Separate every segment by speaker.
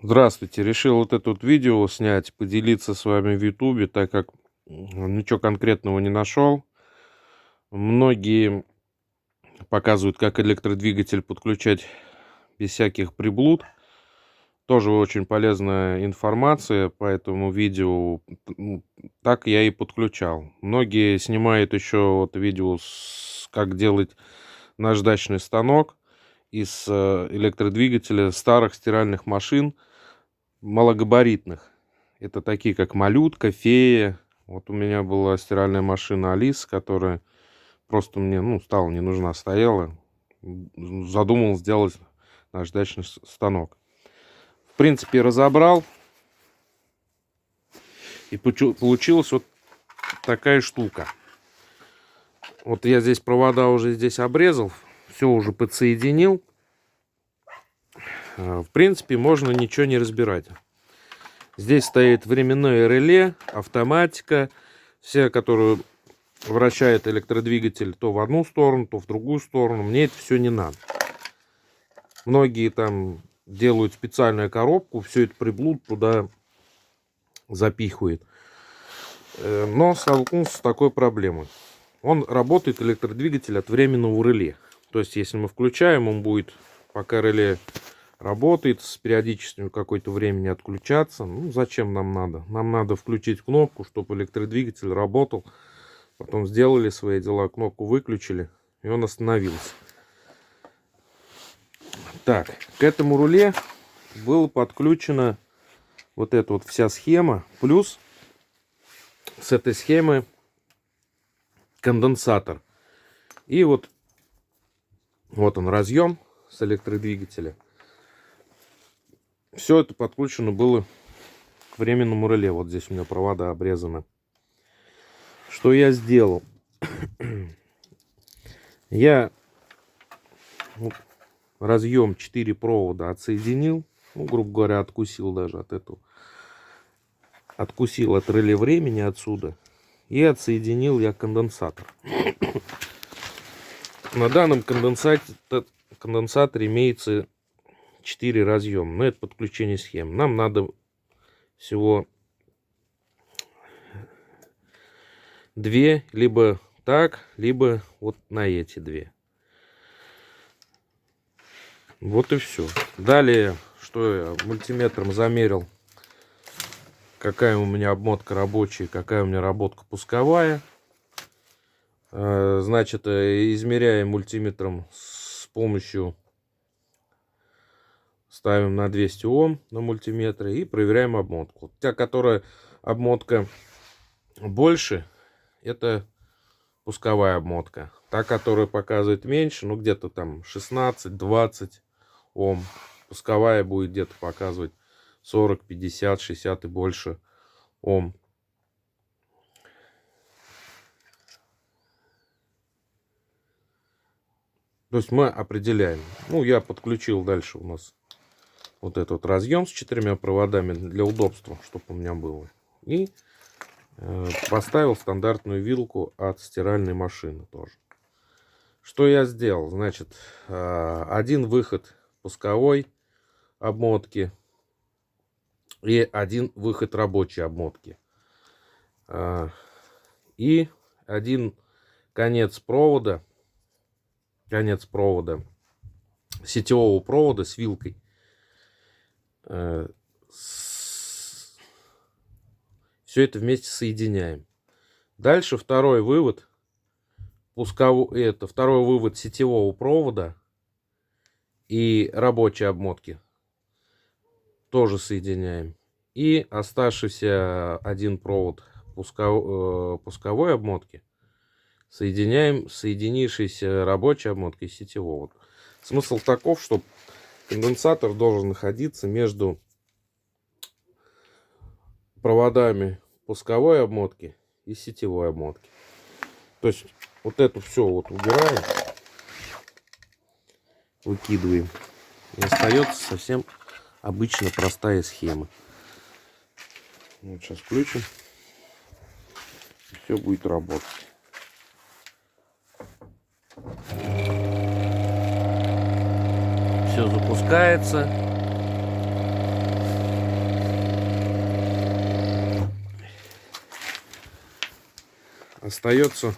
Speaker 1: Здравствуйте, решил вот это вот видео снять, поделиться с вами в Ютубе, так как ничего конкретного не нашел. Многие показывают, как электродвигатель подключать без всяких приблуд. Тоже очень полезная информация по этому видео. Так я и подключал. Многие снимают еще вот видео, как делать наждачный станок из электродвигателя старых стиральных машин, малогабаритных. Это такие, как Малютка, Фея. Вот у меня была стиральная машина Алис, которая просто мне, стала не нужна, стояла. Задумал сделать наждачный станок. В принципе, разобрал. И получилась вот такая штука. Вот я здесь провода уже здесь обрезал. Все уже подсоединил. В принципе, можно ничего не разбирать. Здесь стоит временное реле, автоматика. Все, которые вращает электродвигатель то в одну сторону, то в другую сторону. Мне это все не надо. Многие там делают специальную коробку, все это приблуд туда запихивает. Но столкнулся с такой проблемой. Он работает, электродвигатель, от временного реле. То есть, если мы включаем, он будет, пока реле работает, с периодичностью какое-то времени отключаться. Ну, зачем нам надо? Нам надо включить кнопку, чтобы электродвигатель работал. Потом сделали свои дела, кнопку выключили, и он остановился. Так, к этому руле была подключена вот эта вот вся схема. Плюс с этой схемы конденсатор. И вот он разъем с электродвигателя. Все это подключено было к временному реле. Вот здесь у меня провода обрезаны. Что я сделал? Я разъем 4 провода отсоединил. Грубо говоря, откусил даже от этого. Откусил от реле времени отсюда. И отсоединил я конденсатор. На данном конденсаторе имеется 4 разъема. Но это подключение схем. Нам надо всего 2. Либо так, либо вот на эти 2. Вот и все. Далее, что я мультиметром замерил, какая у меня обмотка рабочая, какая у меня работка пусковая. Значит, измеряем мультиметром с помощью, ставим на 200 Ом на мультиметре и проверяем обмотку. Та, которая обмотка больше, это пусковая обмотка. Та, которая показывает меньше, где-то там 16-20 Ом. Пусковая будет где-то показывать 40, 50, 60 и больше Ом. То есть мы определяем. Я подключил дальше у нас вот этот разъем с 4 проводами для удобства, чтобы у меня было. И поставил стандартную вилку от стиральной машины тоже. Что я сделал? Значит, один выход пусковой обмотки и один выход рабочей обмотки. И один конец провода сетевого провода с вилкой. Все это вместе соединяем. Дальше второй вывод второй вывод сетевого провода и рабочей обмотки тоже соединяем. И оставшийся один провод пусковой обмотки соединяем с соединившейся рабочей обмоткой сетевого. Смысл таков, что конденсатор должен находиться между проводами пусковой обмотки и сетевой обмотки. То есть вот это все убираем, выкидываем, и остается совсем обычно простая схема. Сейчас включим, все будет работать. Все запускается. остается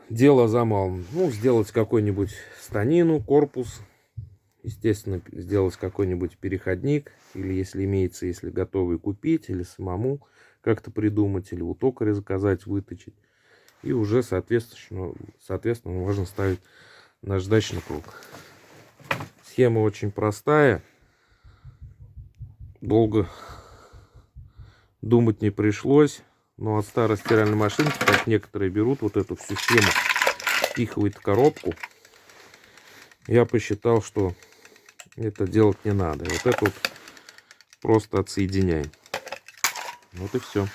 Speaker 1: дело за малым. Ну, сделать какой-нибудь станину, корпус. Естественно, сделать какой-нибудь переходник. Или если имеется, если готовый купить, или самому как-то придумать, или у токаря заказать, выточить. И уже, соответственно, можно ставить наждачный круг. Схема очень простая. Долго думать не пришлось. Но от старой стиральной машинки, как некоторые берут вот эту всю схему, впихивают в коробку. Я посчитал, что это делать не надо. Вот это вот просто отсоединяем. Вот и все.